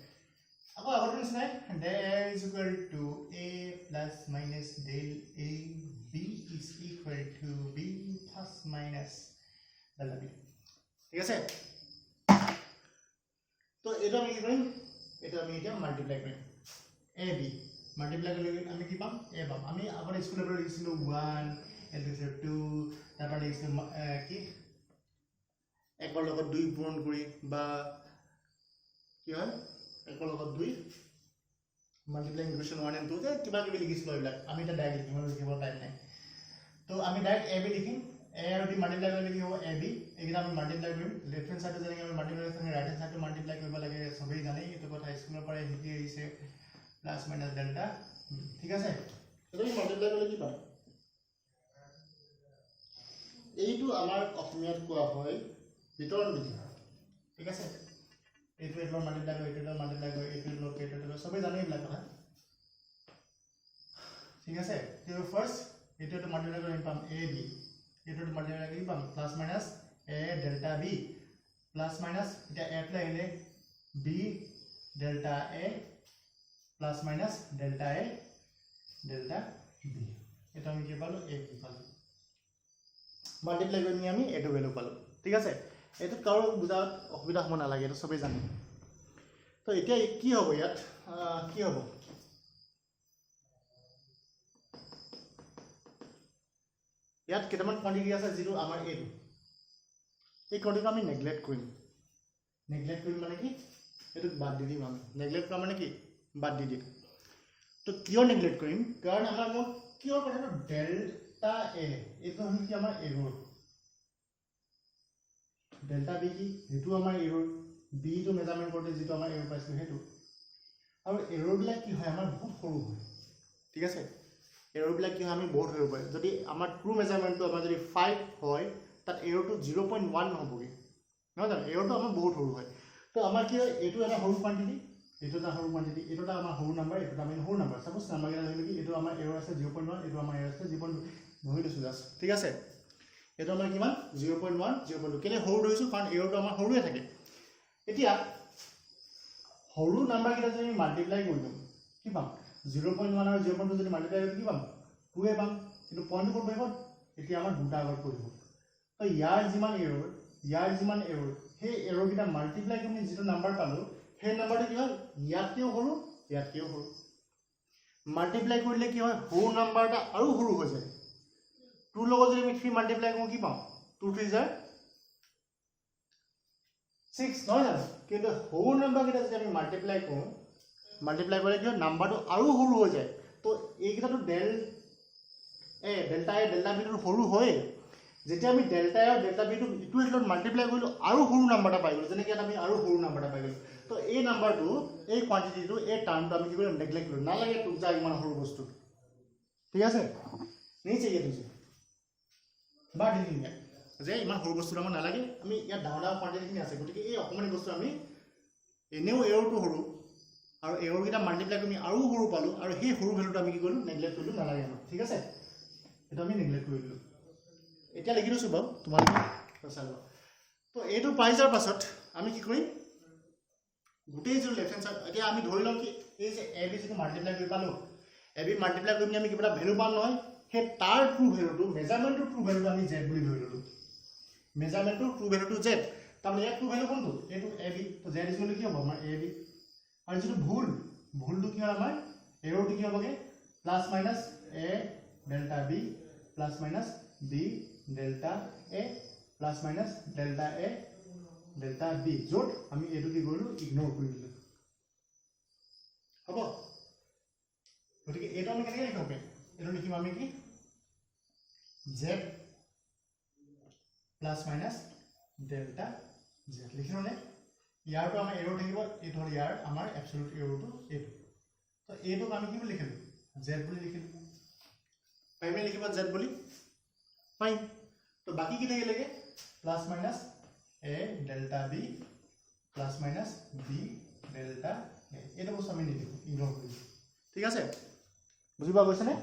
আকৌ আগৰ নিচিনাই del is equal to a plus minus del a b is equal to b plus minus del b ঠিক আছে তো এটা আমি কি কৰিম এটা আমি এতিয়া মাল্টিপ্লাই কৰিম a b মাল্টিপ্লাই কৰিলে আমি কি পাম a পাম আমি আগৰ স্কুলৰ পৰা লিখিছিলোঁ 1 এল লিখিছিলোঁ 2 তাৰপৰা লিখিছিলোঁ কি একৰ লগত 2 পূৰণ কৰি বা কি হয় একৰ লগত 2 মাল্টিপ্লাইং ইকুৱেশ্যন 1 and 2 যে কিবা কিবি লিখিছিলোঁ এইবিলাক আমি এটা ডাইৰেক্ট লিখিম লিখিব টাইম নাই তো আমি ডাইৰেক্ট a b লিখিম a আৰু b মাল্টিপ্লাই কৰিলে কি হ'ব a b এইকেইটা আমি মাল্টিপ্লাই কৰিম লেফ্ট হেণ্ড সাইডটো যেনেকৈ আমি মাল্টিপ্লাই কৰিম ৰাইট হেণ্ড সাইডটো মাল্টিপ্লাই কৰিব লাগে সবেই জানেই এইটো কথা স্কুলৰ পৰা শিকি আহিছে প্লাছ মাইনাছ ডেল্টা ঠিক আছে এইটো আমি মাল্টিপ্লাই কৰিলে কি পাম এইটো আমাৰ অসমীয়াত কোৱা হয় বিতৰণ বিধি ঠিক আছে এইটো এবাৰ মাল্টিপ্লাই কৰি এইটো মাল্টিপ্লাই কৰি এইটো লগ এইটো সবেই জানেই এইবিলাক কথা ঠিক আছে তো ফাৰ্ষ্ট এইটো মাল্টিপ্লাই কৰি পাম a b এইটো মাল্টিপ্লাই কৰি পাম plus minus a delta b plus minus এটা a প্লাই আহিলে b delta a plus minus delta a delta b এটা আমি কি পালো a কি পালো মাল্টিপ্লাই কৰি আমি এইটো ভ্যালু পালো ঠিক আছে এইটো কাৰো বুজাত অসুবিধা হ'ব নালাগে এইটো সবেই জানে তো এতিয়া কি হ'ব ইয়াত কি হ'ব ইয়াত কেইটামান কোৱান্টিটি আছে যিটো আমাৰ এইটো এই কোৱান্টিটি আমি নেগলেক্ট কৰিম মানে কি এইটো বাদ দি দিম আমি নেগলেক্ট কৰা মানে কি বাদ দি দিম তো কিয় নেগলেক্ট কৰিম কাৰণ আমাৰ মোক কিয় কথাটো ডেল্টা এ এইটো আমি কি আমাৰ এৰৰ ডেল্টা বি কি সেইটো আমাৰ এৰৰ বি টো মেজাৰমেণ্ট কৰোঁতে যিটো আমাৰ এৰৰ পাইছিলোঁ সেইটো আৰু এৰৰবিলাক কি হয় আমাৰ বহুত সৰু হয় ঠিক আছে এৰৰবিলাক কি হয় আমি বহুত সৰু হয় যদি আমাৰ ট্ৰু মেজাৰমেণ্টটো আমাৰ যদি 5 হয় তাত এৰৰটো 0.1 নহবগে নহয় জানো এৰৰটো আমাৰ বহুত সৰু হয় তো আমাৰ কি হয় এইটো এটা সৰু কোৱান্টিটি এইটো এটা সৰু কোৱান্টিটি এইটো এটা আমাৰ সৰু নাম্বাৰ এইটো আমি সৰু নাম্বাৰ সাপোজ নাম্বাৰ কেইটা ধৰিলে কি এইটো আমাৰ এৰৰ আছে 0.1 এইটো আমাৰ এৰৰ আছে 0.2 ধৰি লৈছো জাস্ট ঠিক আছে এইটো আমাৰ কিমান 0.1 0.2 কেলে সৰু ধৰিছো কাৰণ এৰৰটো আমাৰ সৰুৱে থাকে এতিয়া সৰু নাম্বাৰ কেইটা যদি মাল্টিপ্লাই কৰি দিওঁ কি পাম 0.1 আৰু 0.2 যদি মাল্টিপ্লাই কৰি কি পাম 2 এ পাম কিন্তু পইণ্টটো ক'ত পৰিব এতিয়া আমাৰ দুটা আগত পৰিব তো ইয়াৰ যিমান এৰৰ সেই এৰৰ কেইটা মাল্টিপ্লাই কৰি যিটো নাম্বাৰ পালো সেই নাম্বাৰটো কি হয় ইয়াতকেও সৰু মাল্টিপ্লাই কৰিলে কি হয় সৰু নাম্বাৰ এটা আৰু সৰু হৈ যায় 2 লগত যদি আমি 3 মাল্টিপ্লাই কৰো কি পাম 2 3 জাৰ 6 নহয় জানো কিন্তু সৰু নাম্বাৰ কেইটা যদি আমি মাল্টিপ্লাই কৰিলে কি হয় নাম্বাৰটো আৰু সৰু হৈ যায় তো এইকেইটাটো ডেল্টা বিটো সৰু হয় যেতিয়া আমি ডেল্টা আৰু ডেল্টা বিটো ইকুৱেল টু মাল্টিপ্লাই কৰিলো আৰু সৰু নাম্বাৰ এটা পাই গলো যেনেকৈ আমি আৰু সৰু নাম্বাৰ এটা পাই গলো তো এই নাম্বাৰটো এই কোৱান্টিটিটো এই টাৰ্মটো আমি কি কৰিম নেগলেক্ট কৰিম নালাগে তোক যা ইমান সৰু বস্তু ঠিক আছে नहीं चाहिए तुझे बात नहीं है যে ইমান সৰু বস্তু আমাৰ নালাগে আমি ইয়াত ডাঙৰ ডাঙৰ কোৱান্টিটিখিনি আছে গতিকে এই অকমানি বস্তু আমি এনেও এৰৰটো সৰু আৰু এৰৰ কেইটা মাল্টিপ্লাই কৰি আৰু সৰু পালো আৰু সেই সৰু ভ্যালুটো আমি কি কৰিলো নেগলেক্ট কৰিলো নালাগে আমাক ঠিক আছে এটা আমি নেগলেক্ট কৰিলো এতিয়া লিখি দিছো বাবু তোমালোকে চাই লোৱা তো এইটো পাই যোৱাৰ পাছত আমি কি কৰিম গোটেই যে লেফট হ্যান্ড সাইড এতিয়া আমি ধৰি লওঁ কি এই যে এ বি যিটো মাল্টিপ্লাই কৰি পালো এ বি মাল্টিপ্লাই কৰি আমি কিবা ভ্যালু পাম নহয় সেই তাৰ ট্ৰু ভ্যালুটো মেজাৰমেন্টৰ ট্ৰু ভ্যালুটো আমি z বুলি ধৰি ললো মেজাৰমেন্টৰ ট্ৰু ভ্যালুটো z তাৰমানে ইয়াৰ ট্ৰু ভ্যালু কোনটো এইটো এ বি তো z ইজ কি হ'ব আমাৰ এ বি আৰু যিটো ভুলটো কি হয় আমাৰ এৰৰটো কি হ'বগে plus minus a delta b plus minus b delta a plus minus delta a delta b য'ত আমি এইটো কি কৰিলো ইগনোৰ কৰি দিলো হ'ব গতিকে এইটো আমি কেনেকৈ লিখিব পাৰিম এইটো লিখিম আমি কি z plus minus delta z লিখিলোনে ইয়াৰটো আমাৰ এৰৰ থাকিব এইটো হ'ল ইয়াৰ আমাৰ এবসলিউট এৰৰটো এইটো তো এইটোক আমি কি বুলি লিখিলো z বুলি লিখিলো পাৰিমে লিখিব z বুলি পাৰিম তো বাকি কি থাকিলেগে plus minus a delta b plus minus b delta a এইটো বস্তু আমি লিখিলো ইগনোৰ কৰি ঠিক আছে বুজি পা গৈছে নে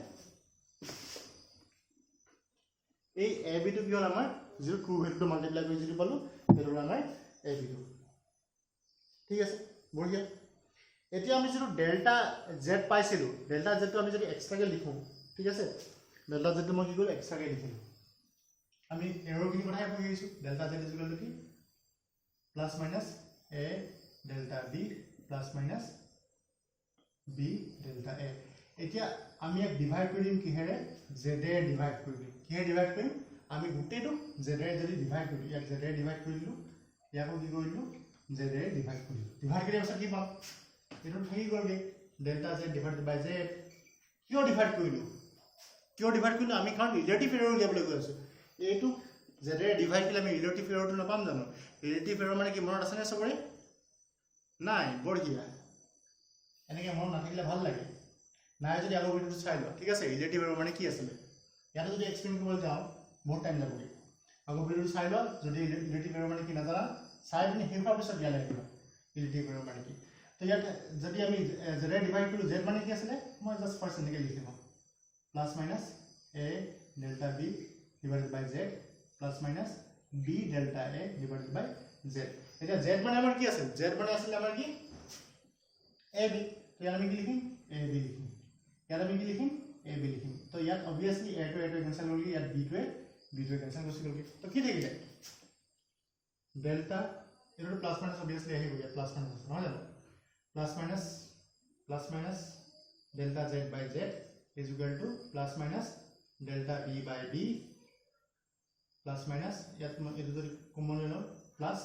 এই a b টো কি হ'ল আমাৰ যিটো ট্ৰু ভ্যালুটো মাল্টিপ্লাই কৰি যিটো পালো সেইটো আমাৰ a b টো ঠিক আছে বঢ়িয়া এতিয়া আমি যেটো ডেল্টা z পাইছিলো ডেল্টা z টো আমি যদি এক্সট্ৰাকে লিখো ঠিক আছে ডেল্টা z টো মই কি কৰিলো এক্সট্ৰাকে লিখিলো আমি এৰৰ কি কথাই পঢ়ি আহিছো delta z is equal to কি plus minus a delta b plus minus b delta a এতিয়া আমি এক ডিভাইড কৰি দিম কিহেৰে z এ ডিভাইড কৰি দিম কিহে ডিভাইড কৰিম আমি গুটেটো z এ যদি ডিভাইড কৰি ইয়াক z এ ডিভাইড কৰি দিলো ইয়াকো কি কৰিলো z এ ডিভাইড কৰি দিলো ডিভাইড কৰি পাছত কি পাম এটো থাকি গলগে delta z divided by z কিয় ডিভাইড কৰিলো আমি কাৰণ ৰিলেটিভ এৰৰ উলিয়াবলৈ গৈ আছো এইটো z এ ডিভাইড কৰিলে আমি ৰিলেটিভ এৰৰটো নাপাম জানো ৰিলেটিভ এৰৰ মানে কি মনত আছে নে সবৰে নাই বঢ়িয়া এনেকে মনত নাথাকিলে ভাল লাগে নাই যদি আগৰ ভিডিওটো চাই লোৱা ঠিক আছে ৰিলেটিভ এৰৰ মানে কি আছিল ইয়াতে যদি এক্সপ্লেইন কৰিবলৈ যাওঁ বহুত টাইম যাবগে আগৰ ভিডিওটো চাই লোৱা যদি ৰিলেটিভ এৰৰ মানে কি নাজানা চাই পিনে শেষ হোৱাৰ পিছত জ্ঞান লাগিব ৰিলেটিভ এৰৰ মানে কি তো ইয়াত যদি আমি z এ ডিভাইড কৰিলো z মানে কি আছিল মই জাস্ট ফাৰ্স্ট এনেকৈ লিখিম plus minus a delta b divided by z plus minus b delta a divided by z এতিয়া z মানে আমাৰ কি আছে z মানে আছিল আমাৰ কি ab তো ইয়াত আমি কি লিখিম ab লিখিম ইয়াত আমি কি লিখিম ab লিখিম তো ইয়াত obviously a to cancel হ'লগে ইয়াত b to cancel গুচি গ'লগে তো কি থাকিলে ডেল্টা এটো প্লাস মাইনাস obviously আহিব ইয়াত প্লাস মাইনাস নহয় জানো plus minus delta z by z is equal to plus minus delta b by b plus minus ইয়াত এটো যদি কমন লও plus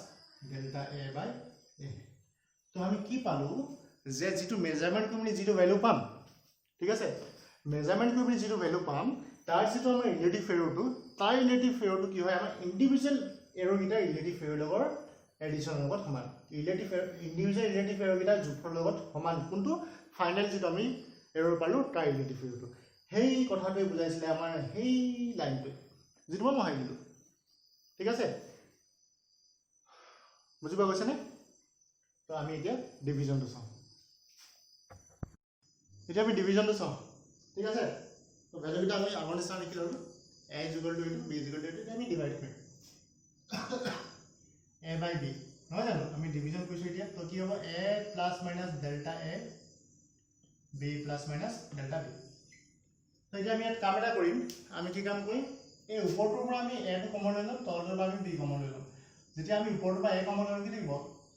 delta a by a তো আমি কি পালো যে যেটো মেজারমেন্ট কৰি যেটো ভ্যালু পাম ঠিক আছে মেজাৰমেন্ট কৰি যেটো ভ্যালু পাম তাৰ যেটো আমাৰ ৰিলেটিভ এৰৰটো তাৰ ৰিলেটিভ এৰৰটো কি হয় আমাৰ ইন্ডিভিজুৱেল এৰৰ গিটা ৰিলেটিভ এৰৰ লগৰ এডিশ্যনৰ লগত সমান ৰিলেটিভ ইণ্ডিভিজুৱেল ৰিলেটিভ এৰৰকেইটা যোগফলৰ লগত সমান কোনটো ফাইনেল যিটো আমি এৰৰ পালোঁ তাৰ ৰিলেটিভ এৰৰটো সেই কথাটোৱে বুজাইছিলে আমাৰ সেই লাইনটোৱে যিটো মই হাঁহি দিলোঁ ঠিক আছে বুজি পোৱা গৈছেনে তো আমি এতিয়া ডিভিজনটো চাওঁ এতিয়া আমি ডিভিজনটো চাওঁ ঠিক আছে তো ভ্যালুকেইটা আমি আগৰ নিচিনা লিখি ল'লোঁ a is equal to b is equal to এটা আমি ডিভাইড কৰিম a by b নহয় জানো আমি ডিভিজন কৰিছোঁ এতিয়া তো কি হ'ব a plus minus delta a b plus minus delta b তো এতিয়া আমি ইয়াত কাম এটা কৰিম আমি কি কাম কৰিম এই ওপৰটোৰ পৰা আমি a টো কমন লৈ ল'ম তলটোৰ পৰা আমি b কমন লৈ ল'ম যেতিয়া আমি ওপৰটোৰ পৰা a কমন লৈ কি থাকিব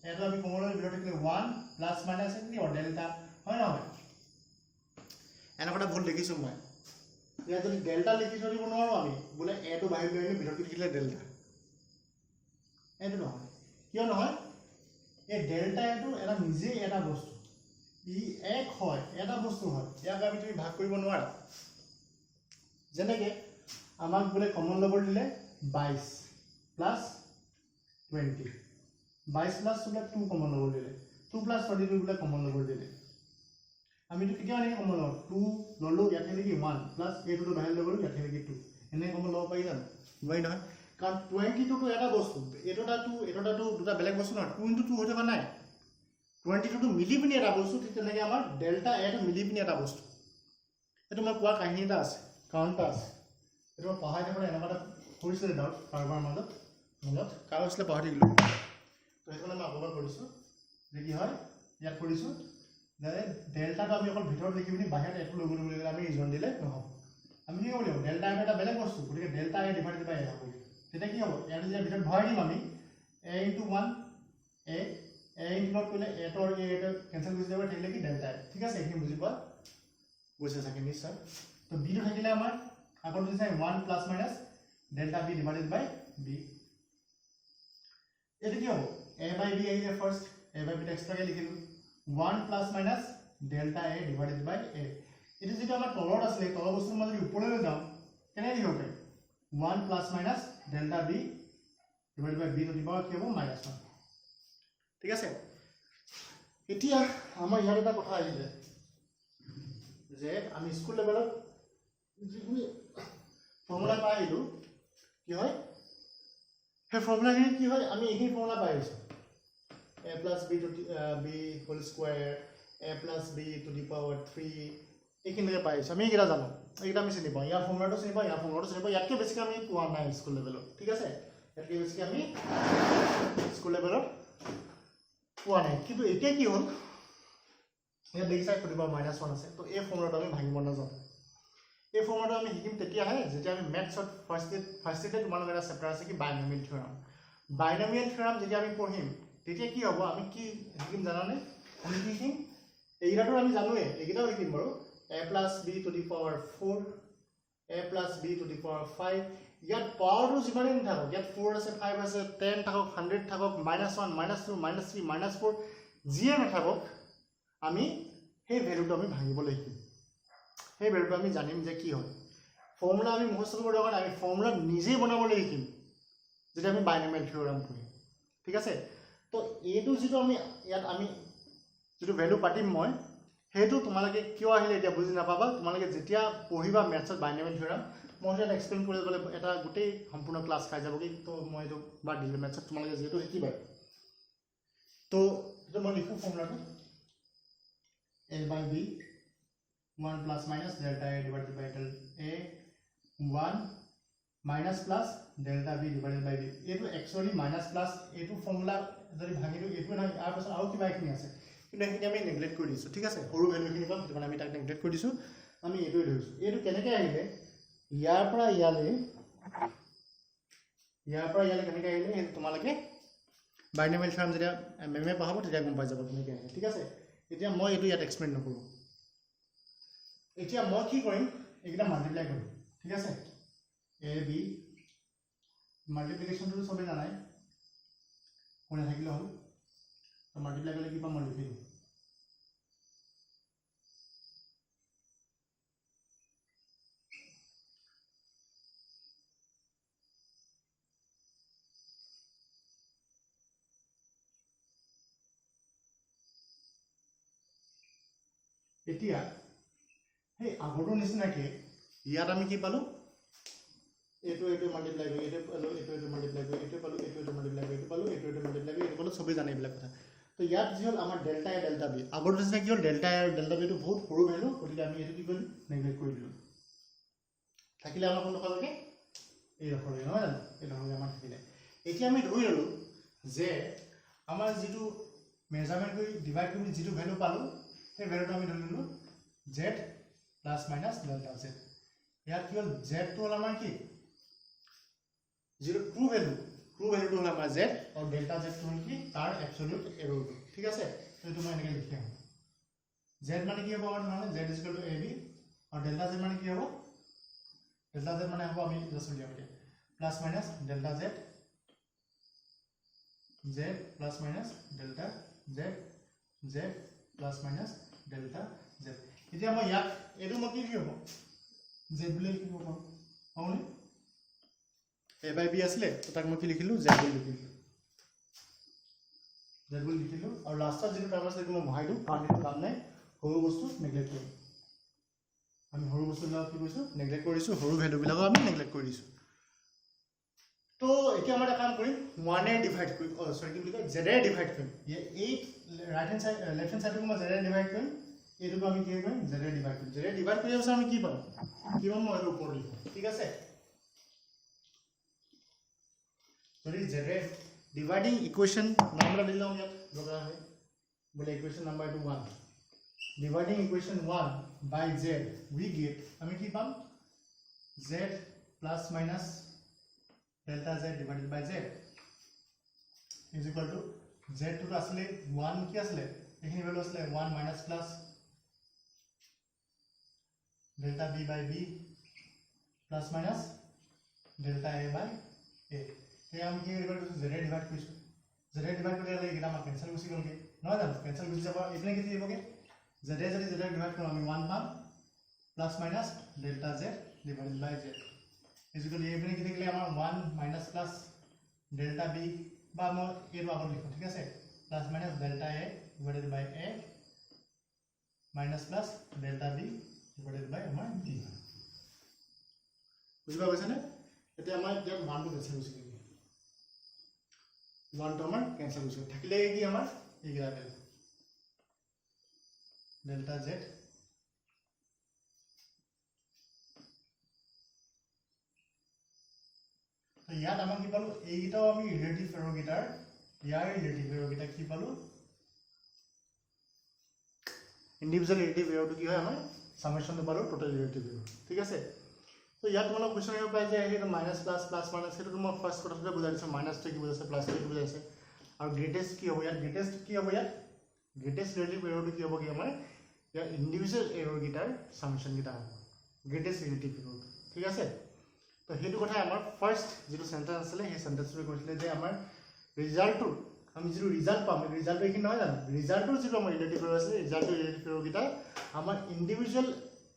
a টো আমি কমন লৈ ভিতৰত থাকিলে 1 প্লাছ মাইনাছ কি হ'ব ডেল্টা হয় নহয় এনেকুৱা ভুল দেখিছোঁ মই ইয়াত যদি ডেল্টা লিখি থৈ দিব নোৱাৰোঁ আমি বোলে a টো বাহিৰ লৈ আনি ভিতৰত লিখিলে ডেল্টা এইটো নহয় কিয় নহয় এই ডেল্টা এইটো এটা নিজেই এটা বস্তু ই এক হয় এটা বস্তু হয় ইয়াক আমি তুমি ভাগ কৰিব নোৱাৰা যেনেকৈ আমাক বোলে কমন ল'ব দিলে 22 প্লাছ 20 22 প্লাছ বোলে 2 কমন ল'ব দিলে 2 প্লাছ 22 বোলে কমন ল'ব দিলে আমিতো কেতিয়া এনেকৈ কমন ল'ম 2 ল'লোঁ ইয়াত নেকি 1 প্লাছ এইটোতো বাহিৰ লৈ গ'লোঁ ইয়াত নেকি 2 এনেকৈ কমন ল'ব পাৰি জানো নোৱাৰি নহয় কাৰণ 22 টো এটা বস্তু এইটোটা দুটা বেলেগ বস্তু নহয় 2 × 2 হৈ থকা নাই 22 টো মিলি পিনি এটা বস্তু ঠিক তেনেকৈ আমাৰ ডেল্টা এটো মিলি পিনি এটা বস্তু এইটো মই কোৱা কাহিনী এটা আছে কাৰণ এটা আছে এইটো মই পঢ়াই থাকোঁতে এনেকুৱা এটা কৰিছিলে ডাউট কাৰোবাৰ মনত কাৰ হৈছিলে পাহৰি থাকিলোঁ তো সেইকাৰণে মই আপোনাক কৰিছোঁ যে কি হয় ইয়াত কৰিছোঁ যে ডেল্টাটো আমি অকল ভিতৰত লিখি পিনি বাহিৰত এইটো লৈ গ'লোঁ বুলি ক'লে আমি ৰিজন দিলে নহ'ব আমি কি কৰিব লাগিব ডেল্টা এটা বেলেগ বস্তু গতিকে ডেল্টা এ ডিভাইডেড বাই এ হ'ব তেতিয়া কি হ'ব ইয়াত যেতিয়া ভিতৰত ভৰাই দিম আমি a × 1 a × নট কৰিলে a টো আৰু a টো কেনচেল গুচি যাব থাকিলে কি ডেল্টা এ ঠিক আছে এইখিনি বুজি পোৱা গৈছে চাগে নিশ্চয় তো b টো থাকিলে আমাৰ আগৰ নিচিনা 1 plus minus delta b divided by b এইটো কি হ'ব a by b আহিলে ফাৰ্ষ্ট a by b এক্সট্ৰাকৈ লিখিলোঁ 1 plus minus delta a divided by a এইটো যেটো আমাৰ তলত আছে তলৰ বস্তু মই যদি ওপৰলৈ যাওঁ কেনে লিখিব পাৰি 1 plus minus delta b divided by b to the power কি হ'ব -1 ঠিক আছে এতিয়া আমাৰ ইয়াত এটা কথা আহিলে যে আমি স্কুল লেভেলত যিখিনি ফৰ্মুলা পাই আহিলোঁ কি হয় সেই ফৰ্মুলাখিনি কি হয় আমি এইখিনি ফৰ্মুলা পাই আহিছোঁ a plus b to b whole square a plus b to the power 3 এইখিনিলৈকে পাই আহিছোঁ আমি এইকেইটা জানো এইকেইটা আমি চিনি পাওঁ ইয়াৰ ফৰ্মুলাটো চিনি পাওঁ ইয়াৰ ফৰ্মুলাটো চিনি পাওঁ ইয়াতকৈ বেছিকৈ আমি পোৱা নাই স্কুল লেভেলত ঠিক আছে ইয়াতকৈ বেছিকৈ আমি স্কুল লেভেলত পোৱা নাই কিন্তু এতিয়া কি হ'ল ইয়াত দেখিছা টু দি পাৱাৰ -1 আছে তো এই ফৰ্মুলাটো আমি ভাঙিব নাযাওঁ এই ফৰ্মুলাটো আমি শিকিম তেতিয়াহে যেতিয়া আমি মেথছত ফাৰ্ষ্ট ইয়েৰতে তোমালোকৰ এটা চেপ্টাৰ আছে কি বাইনমিয়েল থিয়ৰাম যেতিয়া আমি পঢ়িম তেতিয়া কি হ'ব আমি কি শিকিম জানানে আমি কি শিকিম এইকেইটাটো আমি জানোৱেই এইকেইটাও শিকিম বাৰু a plus b to the power 4 a plus b to the power 5 ইয়াত পাৱাৰটো যিমানেই নাথাকক ইয়াত 4 আছে 5 আছে 10 থাকক 100 থাকক -1 -2 -3 -4 যিয়ে নাথাকক আমি সেই ভেলুটো আমি ভাঙিবলৈ শিকিম সেই ভেলুটো আমি জানিম যে কি হয় ফৰ্মুলা আমি মুখস্থ কৰিব দৰকাৰ নাই আমি ফৰ্মুলা নিজেই বনাবলৈ শিকিম যেতিয়া আমি বাইনমিয়েল থিয়ৰাম পঢ়িম ঠিক আছে তো এইটো যিটো আমি ইয়াত আমি যিটো ভেলু পাতিম মই সেইটো তোমালোকে কিয় আহিলে এতিয়া বুজি নাপাবা তোমালোকে যেতিয়া পঢ়িবা মেথছত বাইনমিয়েল থিয়ৰাম মই এটা এক্সপ্লেইন কৰি গ'লে এটা গোটেই সম্পূৰ্ণ ক্লাছ খাই যাবগৈ তো মই এইটো বাদ দিলোঁ মেথছত তোমালোকে যিহেতু শিকিবা তো এইটো মই লিখোঁ ফৰ্মুলাটো a by b 1 plus minus delta a divided by delta a 1 minus plus delta b divided by b এইটো actually minus plus এইটো ফৰ্মুলা যদি ভাঙিলোঁ এইটো নহয় ইয়াৰ পাছত আৰু কিবা এখিনি আছে কিন্তু এইখিনি আমি নেগলেক্ট কৰি দিছোঁ ঠিক আছে সৰু ভেলুখিনি পাম সেইটো কাৰণে আমি তাক নেগলেক্ট কৰি দিছোঁ আমি এইটোৱে ধৰিছোঁ এইটো কেনেকৈ আহিলে ইয়াৰ পৰা ইয়ালৈ কেনেকৈ আহিলে সেইটো তোমালোকে বাইনমিয়েল থিয়ৰাম যেতিয়া মেমে পঢ়াব তেতিয়া গম পাই যাব কেনেকৈ আহে ঠিক আছে এতিয়া মই এইটো ইয়াত এক্সপ্লেইন নকৰোঁ এতিয়া মই কি কৰিম এইকেইটা মাল্টিপ্লাই কৰিম ঠিক আছে a b মাল্টিপ্লিকেশ্যনটো চবেই জানাই কোনে থাকিলে হ'ল মাল্টিপ্লাই কৰিলে কি পাম মই লিখি দিওঁ এতিয়া সেই আগৰটোৰ নিচিনাকৈ ইয়াত আমি কি পালোঁ এইটো মাল্টিপ্লাই কৰি এইটো পালোঁ এইটো মাল্টিপ্লাই কৰি এইটো পালোঁ এইটো মাল্টিপ্লাই কৰি এইটো পালোঁ এইটো মাল্টিপ্লাই কৰি এইটো পালোঁ চবেই জানে এইবিলাক কথা তো ইয়াত যি হ'ল আমাৰ ডেল্টা এ ডেল্টা বি আগৰটো নিচিনা কি হ'ল ডেল্টা এ আৰু ডেল্টা বিটো বহুত সৰু ভেলু গতিকে আমি এইটো কি কৰিলোঁ নেগলেক্ট কৰি দিলোঁ থাকিলে আমাৰ কোনটো পাবগে এই ডখৰলৈ নহয় জানো এই ডখৰলৈ আমাৰ থাকিলে এতিয়া আমি ধৰি ল'লোঁ যে আমাৰ যিটো মেজাৰমেণ্ট কৰি ডিভাইড কৰি যিটো ভেলু পালোঁ সেই ভেলুটো আমি ধৰি ল'লোঁ Z plus minus delta Z ইয়াত কি হ'ল জেডটো হ'ল আমাৰ কি যিটো ট্ৰু ভেলুটো হ'ল আমাৰ জেড আৰু ডেল্টা জেডটো হ'ল কি তাৰ এবছলিউট এৰৰটো ঠিক আছে সেইটো মই এনেকৈ লিখি আহোঁ জেড মানে কি হ'ব আমাৰ নহ'লে z is equal to a b আৰু ডেল্টা জেড মানে কি হ'ব ডেল্টা জেড মানে হ'ব আমি জাষ্ট উলিয়াম এতিয়া plus minus delta Z Z plus minus delta Z Z plus minus delta Z এতিয়া মই ইয়াত এইটো মই কি হ'ব জেড বুলি লিখিব পাৰোঁ হয়নে এ বাই বি আছিলে তো তাক মই কি লিখিলোঁ জেড বুলি লিখিলোঁ আৰু লাষ্টত যিটো টাৰ্ম আছে সেইটো মই বহাই দিওঁ কাৰণ সেইটো কাম নাই সৰু বস্তু নেগলেক্ট কৰিম আমি সৰু বস্তুবিলাক কি কৰিছোঁ নেগলেক্ট কৰিছোঁ সৰু ভেলুবিলাকো আমি নেগলেক্ট কৰি দিছোঁ তো এতিয়া মই এটা কাম কৰিম ওৱানে ডিভাইড কৰিম চৰি কি বুলি কয় জেডেৰে ডিভাইড কৰিম এই right hand side left hand চাইডটোক মই জেডেৰে ডিভাইড কৰিম এইটোকো আমি কি কৰিম জেডেৰে ডিভাইড কৰিম জেডেৰে ডিভাইড কৰি পিছত আমি কি পাম মই এইটো ওপৰত লিখোঁ ঠিক আছে যদি জেডেৰে ডিভাইডিং ইকুৱেশ্যন নাম্বাৰ দি লওঁ ইয়াত লগা হয় বোলে ইকুৱেশ্যন নাম্বাৰ এইটো 1 dividing equation 1 by z we get আমি কি পাম z plus minus delta z divided by z is equal to z to আসলে 1 কি আসলে এখানে ভ্যালু আসলে 1 minus plus delta b by b plus minus delta a by a তে আমি কি ইকুয়াল টু z ডিভাইড কৰিছো z ডিভাইড কৰিলে এটা আমাৰ ক্যান্সেল গুচি গলগে নহয় জানো ক্যান্সেল গুচি যাব এখানে কি দিবগে z যদি z ডিভাইড কৰো আমি 1 পাম plus minus delta z divided by z equal এখানে কি থাকিলে আমাৰ 1 মাইনাস প্লাস ডেল্টা b বা মই এর আগত লিখো ঠিক আছে plus minus delta a divided by a minus plus delta b divided by আমাৰ d বুঝিবা গৈছে নে এতিয়া আমাৰ ইয়াত 1 টো ক্যান্সেল গুচি গ'ল 1 টো আমাৰ ক্যান্সেল গুচি গ'ল থাকিলে কি আমাৰ এইগিলা ভ্যালু delta z তো ইয়াত আমাক কি পালো এইটাও আমি রিলেটিভ এররগিটার ইয়ার রিলেটিভ এররগিটা কি পালো ইন্ডিভিজুয়াল রিলেটিভ এররটো কি হয় আমাৰ সামেশন পালো টোটাল রিলেটিভ এরর ঠিক আছে তো ইয়াত তোমালোক কোশ্চেন আহিব পাই যে এই মাইনাস প্লাস প্লাস মাইনাস সেইটো মই ফার্স্ট কথাতে বুজাই দিছো মাইনাস টো কি বুজাইছে প্লাস টো কি বুজাইছে আৰু গ্ৰেটেস্ট কি হ'ব ইয়াত গ্ৰেটেস্ট কি হ'ব ইয়াত গ্ৰেটেস্ট ৰিলেটিভ এৰৰটো কি হ'ব কি আমাৰ या individual error guitar summation guitar greatest relative error ठीक আছে তো হেতু কথা আমাৰ ফাৰ্স্ট যেটো সেন্টেন্স আছিল সেই সেন্টেন্সটো কৈছিলে যে আমাৰ ৰিজাল্টটো আমি যেটো ৰিজাল্ট পাম ৰিজাল্ট কি নহয় জানো ৰিজাল্টটো যেটো আমাৰ ৰিলেটিভ এৰৰ আছে ৰিজাল্টটো ৰিলেটিভ এৰৰ গিটা আমাৰ ইন্ডিভিজুয়াল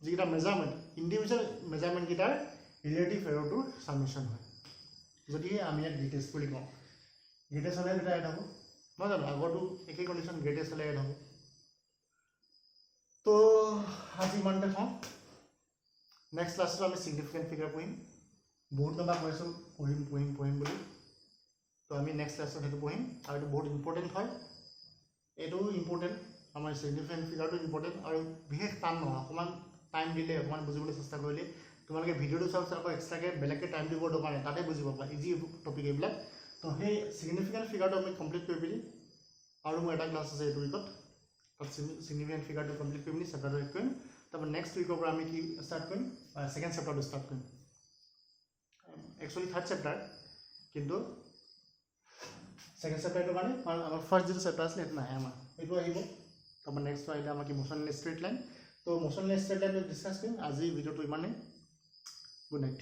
যেটা মেজাৰমেন্ট ইন্ডিভিজুয়াল মেজাৰমেন্ট গিটাৰ ৰিলেটিভ এৰৰটো সামেশন হয় যদি আমি ইয়াত গ্ৰেটেস্ট বুলি কওঁ গ্ৰেটেস্ট হলে এটা এড হ'ব নহয় জানো আগৰটো একেই কন্ডিশন গ্ৰেটেস্ট হলে এড হ'ব तो आज इमानते थों नेक्स्ट क्लास में आमी सिग्निफिकेंट फिगर पढ़िम बहुत नंबर কৈছো পঢ়িম বুলি তো আমি নেক্সট ক্লাসত হেতু পঢ়িম আৰু এটো বহুত ইম্পৰ্টেন্ট হয় এটো ইম্পৰ্টেন্ট আমাৰ সিগনিফিকেন্ট ফিগাৰটো ইম্পৰ্টেন্ট আৰু বিশেষ টান নহয় অকমান টাইম দিলে অকমান বুজিবলৈ চেষ্টা কৰিলে তোমালোকে ভিডিওটো চাওক আকৌ এক্সট্ৰাকে বেলেগকে টাইম দিব দৰকাৰ নাই তাতে বুজি পাবা ইজি টপিক এইবিলাক তো সেই সিগনিফিকেন্ট ফিগাৰটো আমি কমপ্লিট কৰি পিনি আৰু মোৰ এটা ক্লাস আছে এইটো উইকত significant figure to complete करनी सैटरडे को तब नेक्स्ट वीक पर आमी की स्टार्ट करें सेकंड चैप्टर तो स्टार्ट करें एक्चुअली थर्ड चैप्टर किंतु सेकंड चैप्टर तो माने आम फर्स्ट जो चैप्टर आछले एत नाहे आम एटो आहिबो तब नेक्स्ट तो आइले आम की मोशनलेस स्ट्रेट लाइन तो मोशनलेस स्ट्रेट लाइन डिस्कस करें आज भिडिओ तो इमाने गुड नाइट।